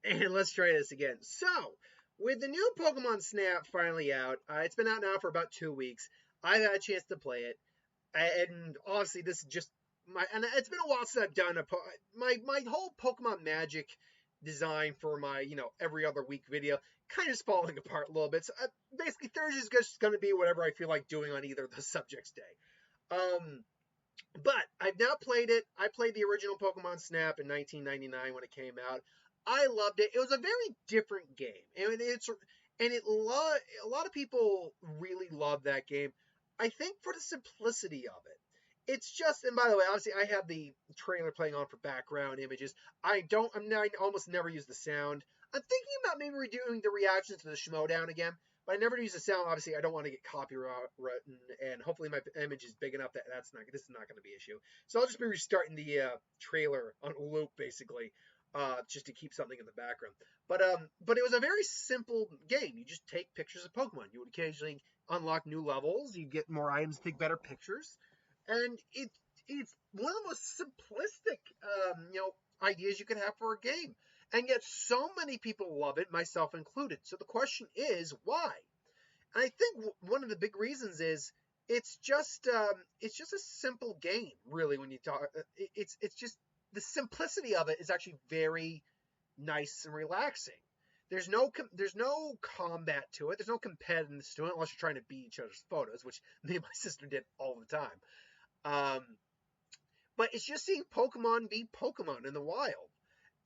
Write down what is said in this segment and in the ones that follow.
And let's try this again. So, with the new Pokemon Snap finally out, it's been out now for about 2 weeks. I've had a chance to play it, and honestly, this is just and it's been a while since I've done my whole Pokemon Magic design for my every other week video kind of is falling apart a little bit. So basically, Thursday is just going to be whatever I feel like doing on either of the subjects day. But I've now played it. I played the original Pokemon Snap in 1999 when it came out. I loved it. It was a very different game, and a lot of people really love that game. I think for the simplicity of it. It's just, and by the way, obviously I have the trailer playing on for background images. I almost never use the sound. I'm thinking about maybe redoing the reactions to the Schmodown again, but I never use the sound. Obviously, I don't want to get copyright, and hopefully my image is big enough that this is not going to be an issue. So I'll just be restarting the trailer on loop basically, just to keep something in the background. But it was a very simple game. You just take pictures of Pokemon. You would occasionally unlock new levels. You get more items, take better pictures, and it's one of the most simplistic ideas you could have for a game, and yet so many people love it, myself included. So the question is why? And I think one of the big reasons is it's just a simple game, really. When you talk, it's just the simplicity of it is actually very nice and relaxing. There's no combat to it. There's no competitiveness to it unless you're trying to beat each other's photos, which me and my sister did all the time. Um, but it's just seeing Pokemon be Pokemon in the wild.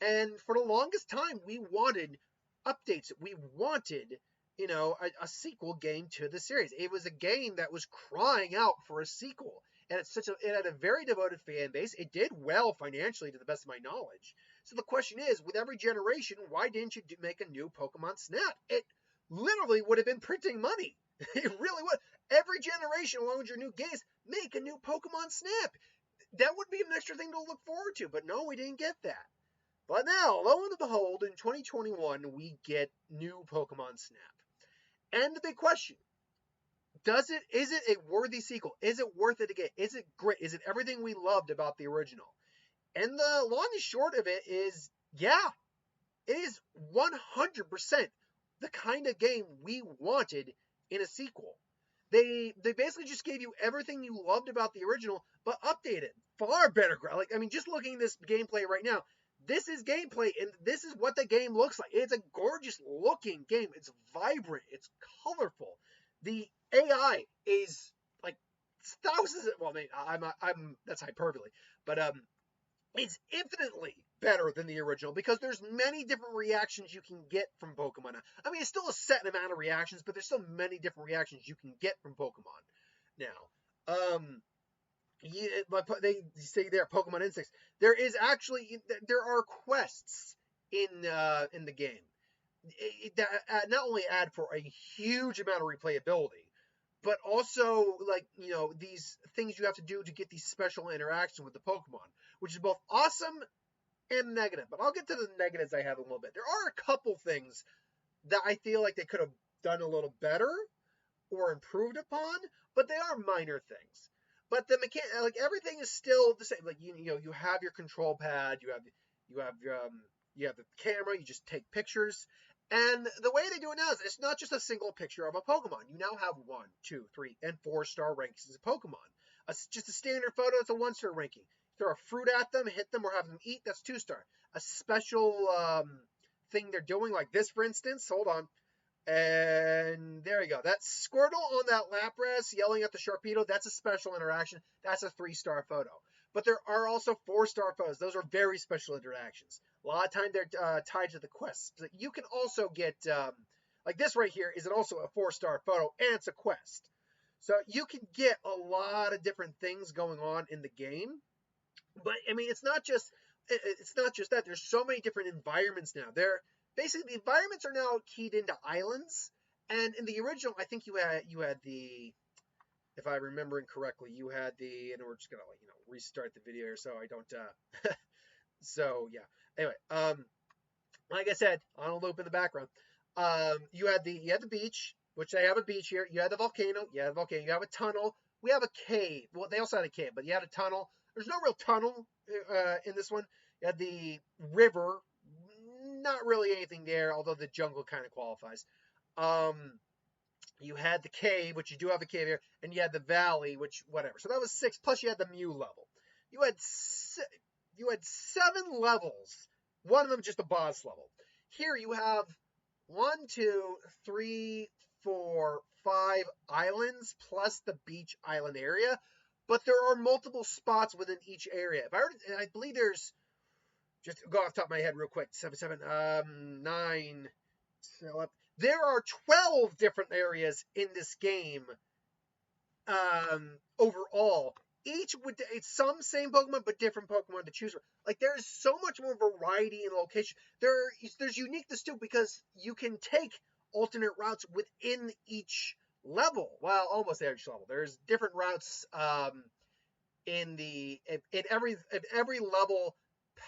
And for the longest time, we wanted updates. We wanted, a sequel game to the series. It was a game that was crying out for a sequel. And it had a very devoted fan base. It did well financially, to the best of my knowledge. So the question is, with every generation, why didn't you make a new Pokemon Snap? It literally would have been printing money. It really would. Every generation, along with your new games, make a new Pokemon Snap. That would be an extra thing to look forward to. But no, we didn't get that. But now, lo and behold, in 2021, we get new Pokemon Snap. And the big question, is it a worthy sequel? Is it worth it again? Is it great? Is it everything we loved about the original? And the long and short of it is, yeah, it is 100% the kind of game we wanted in a sequel. They basically just gave you everything you loved about the original, but updated, far better. Just looking at this gameplay right now, this is gameplay, and this is what the game looks like. It's a gorgeous looking game. It's vibrant. It's colorful. The AI is like thousands. Well, I'm that's hyperbole, but it's infinitely better than the original because there's many different reactions you can get from Pokemon. It's still a set amount of reactions, but there's still many different reactions you can get from Pokemon. Now, they say there Pokemon Insects. There are quests in the game that not only add for a huge amount of replayability, but also these things you have to do to get these special interactions with the Pokemon, which is both awesome and negative. But I'll get to the negatives I have in a little bit. There are a couple things that I feel like they could have done a little better or improved upon, but they are minor things. But the everything is still the same. You have your control pad, you have the camera, you just take pictures. And the way they do it now is it's not just a single picture of a Pokemon. You now have 1, 2, 3, and 4-star rankings of Pokemon. Just a standard photo, it's a 1-star ranking. Throw a fruit at them, hit them, or have them eat, that's 2-star. A special thing they're doing, like this, for instance, hold on. And there you go. That's Squirtle on that Lapras yelling at the Sharpedo. That's a special interaction. That's a 3-star photo. But there are also 4-star photos. Those are very special interactions. A lot of times they're tied to the quests. But you can also get, like this right here, is also a 4-star photo, and it's a quest. So you can get a lot of different things going on in the game. But it's not just that. There's so many different environments now. Basically, the environments are now keyed into islands, and in the original, I think you had the, if I'm remembering correctly, you had the, and we're just gonna restart the video here so I don't. So yeah. Anyway, like I said, on a loop in the background, you had the beach, which they have a beach here. You had the volcano. You have a tunnel. We have a cave. Well, they also had a cave, but you had a tunnel. There's no real tunnel in this one. You had the river. Not not really anything there, although the jungle kind of qualifies. You had the cave, which you do have a cave here, and you had the valley, which whatever. So that was 6. Plus you had the Mew level. You had 7 levels. One of them just a boss level. Here you have 1, 2, 3, 4, 5 islands plus the beach island area, but there are multiple spots within each area. I believe there's, just go off the top of my head real quick, 9. There are 12 different areas in this game overall. Each with some same Pokemon, but different Pokemon to choose from. Like, there's so much more variety in location. There's uniqueness too, because you can take alternate routes within each level. Well, almost each level. There's different routes in every level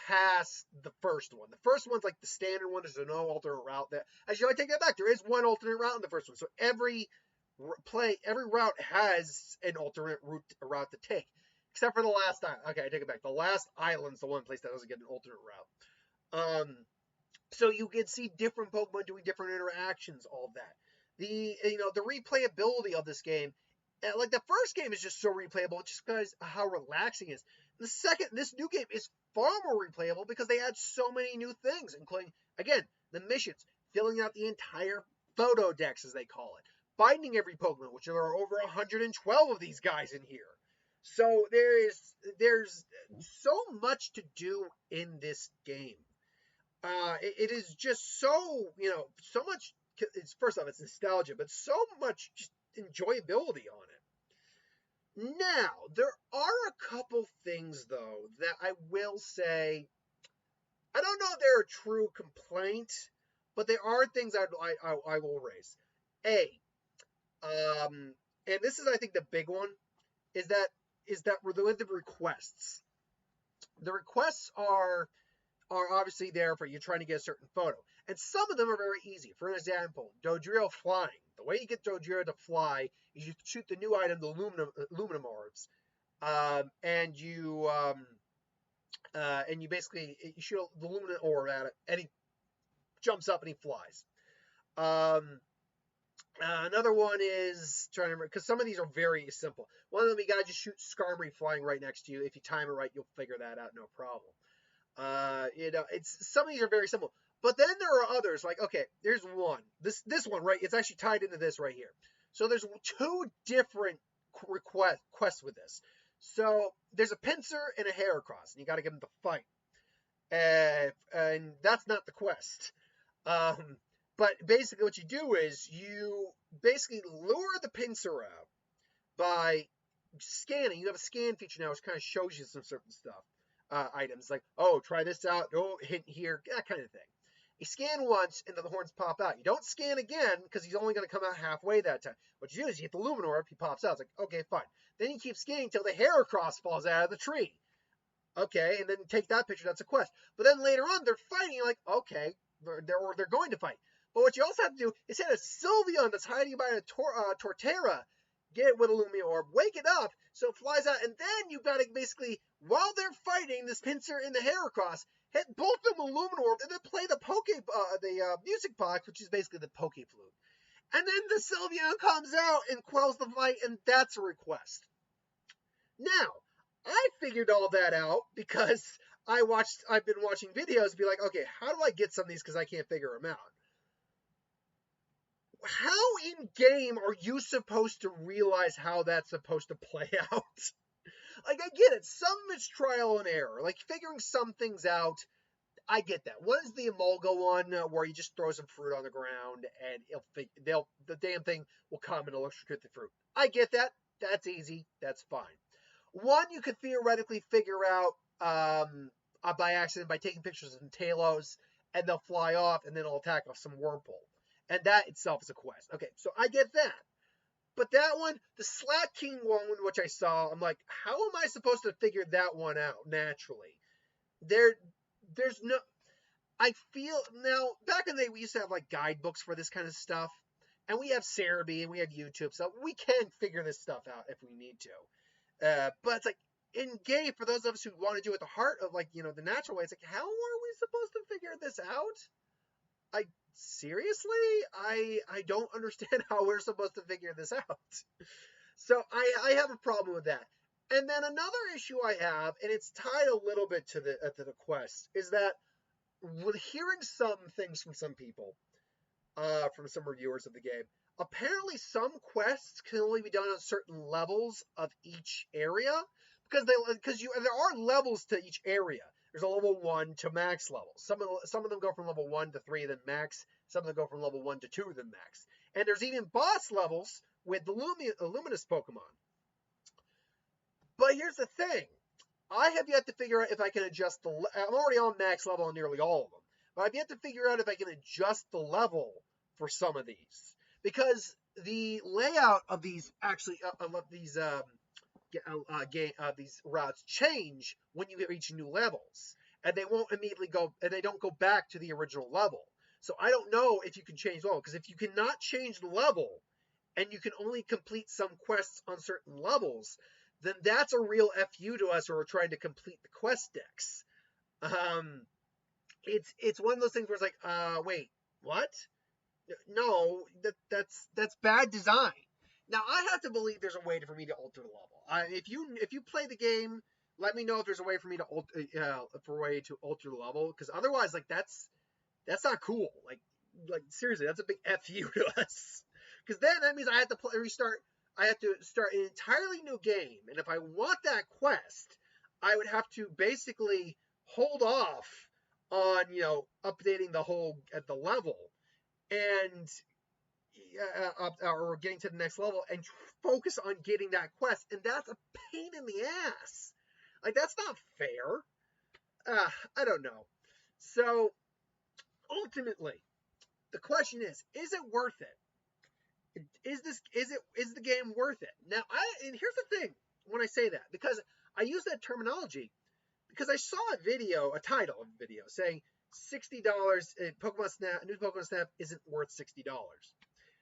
past the first one. The first one's like the standard one. There's no alternate route. Actually, I take that back. There is one alternate route in the first one. So every route has an alternate route to take, except for the last island. Okay, I take it back. The last island's the one place that doesn't get an alternate route. So you can see different Pokemon doing different interactions, all of that. The replayability of this game, like the first game is just so replayable just because of how relaxing it is. This new game is far more replayable because they add so many new things, including, again, the missions, filling out the entire photo decks, as they call it, finding every Pokemon, which there are over 112 of these guys in here. So there's so much to do in this game. It is just so, so much. First off, it's nostalgia, but so much just enjoyability on it. Now, there are a couple things, though, that I will say, I don't know if they're a true complaint, but there are things I will raise. And this is, I think, the big one, is that with the requests. The requests are obviously there for you trying to get a certain photo. And some of them are very easy. For example, Dodrio flying. The way you get Dodrio to fly is you shoot the new item, the aluminum orbs, and you basically you shoot the aluminum orb at it, and he jumps up and he flies. Another one is trying to remember, because some of these are very simple. One of them, you gotta just shoot Skarmory flying right next to you. If you time it right, you'll figure that out, no problem. Some of these are very simple. But then there are others, like, okay, there's one. This one, right, it's actually tied into this right here. So there's 2 different quests with this. So there's a Pinsir and a Heracross, and you got to get them to fight. And that's not the quest. But basically what you do is you basically lure the Pinsir out by scanning. You have a scan feature now, which kind of shows you some certain stuff. Items like, oh, try this out, oh, hint here, that kind of thing. You scan once, and then the horns pop out. You don't scan again, because he's only going to come out halfway that time. What you do is you hit the Luminor, he pops out. It's like, okay, fine. Then you keep scanning until the Heracross falls out of the tree. Okay, and then take that picture, that's a quest. But then later on, they're fighting, you're like, okay, they're going to fight. But what you also have to do is hit a Sylveon that's hiding by a Torterra, get it with a Lumia Orb, wake it up, so it flies out, and then you've got to basically, while they're fighting this Pinsir and the Heracross, hit both of them with Luminorb, and then play the music box, which is basically the Poke Flute. And then the Sylveon comes out and quells the fight, and that's a request. Now, I figured all that out because I've been watching videos and be like, okay, how do I get some of these because I can't figure them out? How in-game are you supposed to realize how that's supposed to play out? Like, I get it. Some of it's trial and error. Like, figuring some things out, I get that. One is the Emolga one, where you just throw some fruit on the ground, and the damn thing will come and electrocute the fruit. I get that. That's easy. That's fine. One you could theoretically figure out by accident by taking pictures of some Talos, and they'll fly off, and then it'll attack off some Whirlpool. And that itself is a quest. Okay, so I get that. But that one, the Slaking one, which I saw, I'm like, how am I supposed to figure that one out naturally? There's no... I feel... Now, back in the day, we used to have, like, guidebooks for this kind of stuff. And we have Cerebi, and we have YouTube, so we can figure this stuff out if we need to. But it's like, in-game, for those of us who want to do it the heart of, like, the natural way, it's like, how are we supposed to figure this out? I seriously, I don't understand how we're supposed to figure this out. So I have a problem with that. And then another issue I have, and it's tied a little bit to the quest, is that with hearing some things from some people, from some reviewers of the game, apparently some quests can only be done on certain levels of each area because there are levels to each area. There's a level 1 to max level. Some of them go from level 1 to 3 then max. Some of them go from level 1 to 2 then max. And there's even boss levels with the luminous Pokemon. But here's the thing. I have yet to figure out if I can adjust I'm already on max level on nearly all of them. But I've yet to figure out if I can adjust the level for some of these. Because the layout of these these routes change when you reach new levels, and they won't immediately go, and they don't go back to the original level. So I don't know if you can change the level, because if you cannot change the level, and you can only complete some quests on certain levels, then that's a real FU to us who are trying to complete the quest decks. It's one of those things where it's like, wait, what? No, that's bad design. Now I have to believe there's a way for me to alter the level. If you play the game, let me know if there's a way for me to alter the level, because otherwise, like that's not cool. Like seriously, that's a big FU to us. Because then that means I have to restart. I have to start an entirely new game, and if I want that quest, I would have to basically hold off on updating the whole at the level and or getting to the next level and focus on getting that quest, and that's a pain in the ass. Like that's not fair. I don't know. So ultimately, the question is it worth it? Is the game worth it? Now, and here's the thing when I say that, because I use that terminology because I saw a title of a video saying $60 in Pokemon Snap, new Pokemon Snap isn't worth $60.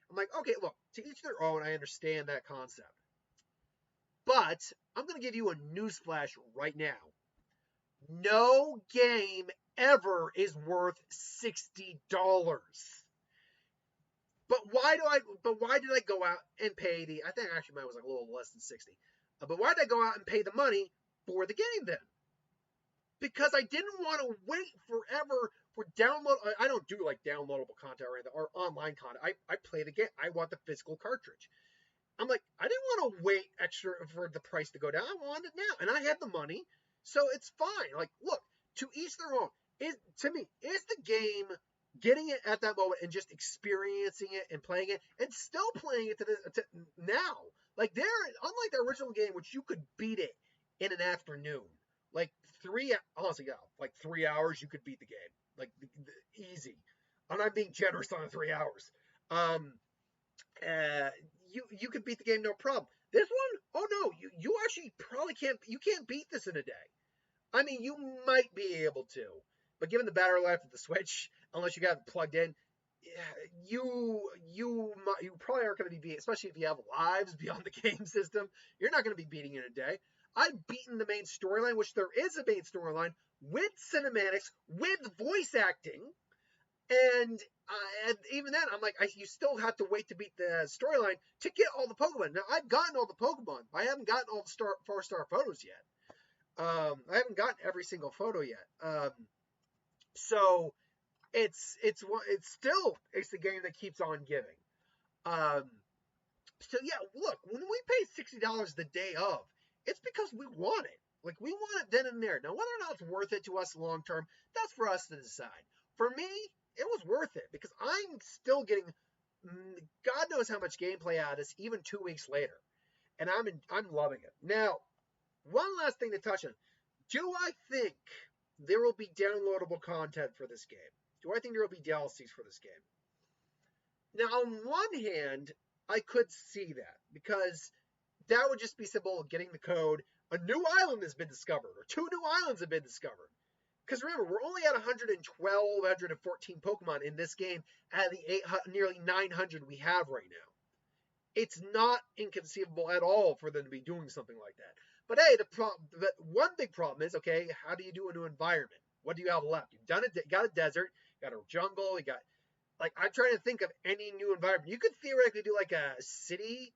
I'm like, okay, look, to each their own, I understand that concept. But I'm going to give you a newsflash right now. No game ever is worth $60. But why did I go out and pay I think actually mine was like a little less than 60. But why did I go out and pay the money for the game then? Because I didn't want to wait forever for download. I don't do like downloadable content or online content. I play the game. I want the physical cartridge. I'm like, I didn't want to wait extra for the price to go down. I wanted it now, and I had the money, so it's fine. Like, look, to each their own. To me, is the game getting it at that moment and just experiencing it and playing it and still playing it to now? Like unlike the original game, which you could beat it in an afternoon. Like 3 hours you could beat the game. Like easy. And I'm being generous on the 3 hours. You could beat the game no problem. This one, oh no, you actually probably can't beat this in a day. I mean, you might be able to, but given the battery life of the Switch, unless you got it plugged in, you probably aren't going to be beating, especially if you have lives beyond the game system. You're not going to be beating it in a day. I've beaten the main storyline, which there is a main storyline with cinematics, with voice acting, and even then, I'm like, you still have to wait to beat the storyline to get all the Pokemon. Now, I've gotten all the Pokemon. I haven't gotten all the 4-star photos yet. I haven't gotten every single photo yet. So it's the game that keeps on giving. So yeah, look, when we pay $60 the day of, it's because we want it. Like we want it then and there. Now, whether or not it's worth it to us long term, that's for us to decide. For me, it was worth it because I'm still getting God knows how much gameplay out of this even 2 weeks later, and I'm loving it. Now, one last thing to touch on: do I think there will be downloadable content for this game? Do I think there will be DLCs for this game? Now, on one hand, I could see that because that would just be simple getting the code. A new island has been discovered, or 2 new islands have been discovered. Because remember, we're only at 112, 114 Pokemon in this game out of the nearly 900 we have right now. It's not inconceivable at all for them to be doing something like that. But hey, the one big problem is, okay, how do you do a new environment? What do you have left? You've done it. You got a desert, you got a jungle, you got Like I'm trying to think of any new environment. You could theoretically do like a city,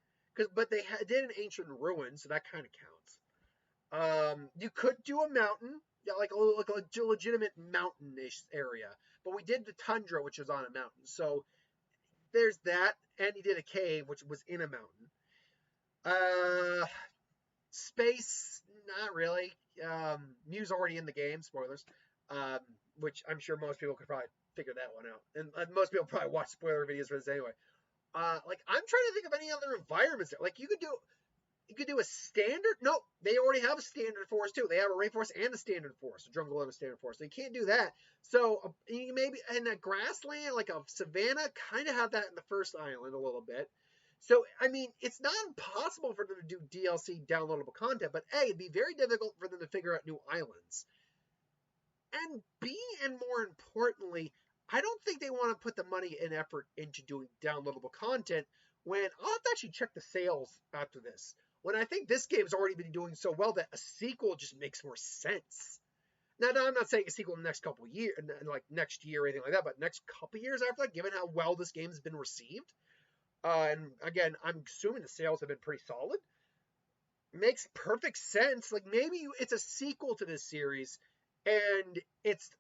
but they did an ancient ruin, so that kind of counts. You could do a mountain, yeah, like a legitimate mountainish area. But we did the tundra, which was on a mountain. So there's that, and he did a cave, which was in a mountain. Uh, Space, not really. Mew's already in the game. Spoilers. Um, which I'm sure most people could probably figure that one out, and most people probably watch spoiler videos for this anyway. Like I'm trying to think of any other environments there. Like you could do a standard. No, they already have a standard forest too. They have a rainforest and a standard forest, a jungle and a standard forest. So you can't do that. So you maybe in a grassland, like a savanna, kind of have that in the first island a little bit. So I mean, it's not impossible for them to do DLC downloadable content, but A, it'd be very difficult for them to figure out new islands. And B, and more importantly, I don't think they want to put the money and effort into doing downloadable content when I'll have to actually check the sales after this. When I think this game's already been doing so well that a sequel just makes more sense. Now, I'm not saying a sequel in the next couple of years, like next year or anything like that, but next couple of years after that, given how well this game's been received. And again, I'm assuming the sales have been pretty solid. Makes perfect sense. Like maybe it's a sequel to this series, and it's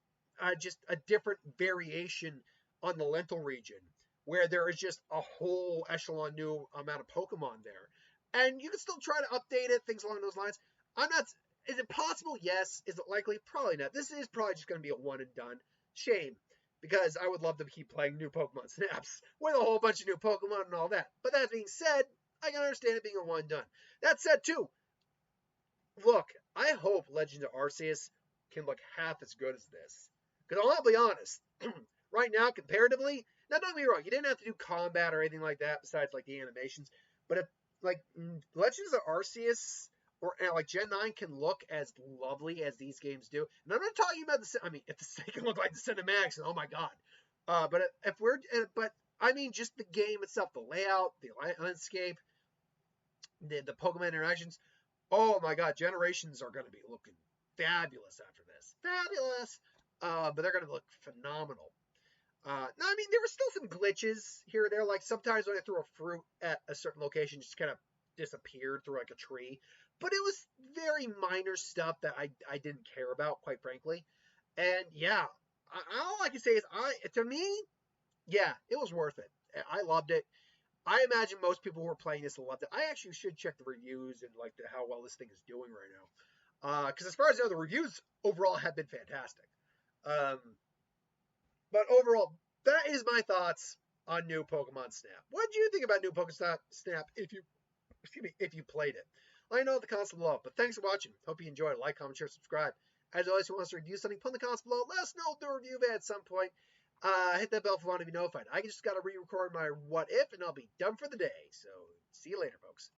just a different variation on the Lental region, where there is just a whole echelon new amount of Pokemon there, and you can still try to update it, things along those lines. I'm not. Is it possible? Yes. Is it likely? Probably not. This is probably just going to be a one and done. Shame, because I would love to keep playing new Pokemon Snaps with a whole bunch of new Pokemon and all that. But that being said, I can understand it being a one and done. That said, too, look, I hope Legend of Arceus can look half as good as this. Because I'll be honest, right now, comparatively, now don't get me wrong, you didn't have to do combat or anything like that besides like the animations. But if like Legends of Arceus or like Gen 9 can look as lovely as these games do, and I'm not talking about the, I mean, if they can look like the cinematics, and oh my god. But if we're, but I mean, just the game itself, the layout, the landscape, the Pokemon interactions. Oh my god, Generations are going to be looking fabulous after this. Fabulous! But they're going to look phenomenal. Now, I mean, there were still some glitches here or there. Like sometimes when I threw a fruit at a certain location, just kind of disappeared through like a tree. But it was very minor stuff that I didn't care about, quite frankly. And yeah, all I can say is, to me, yeah, it was worth it. I loved it. I imagine most people who are playing this will love it. I actually should check the reviews and like how well this thing is doing right now. Because as far as I know, the reviews overall have been fantastic. Um, but overall, that is my thoughts on new Pokemon Snap. What do you think about new Pokemon Snap if you, excuse me, if you played it? Let me know in the comments below. But thanks for watching. Hope you enjoyed. Like, comment, share, subscribe. As always, if you want us to review something, put in the comments below. Let us know if the review at some point. Hit that bell if you want to be notified. I just got to re-record my what if, and I'll be done for the day. So see you later, folks.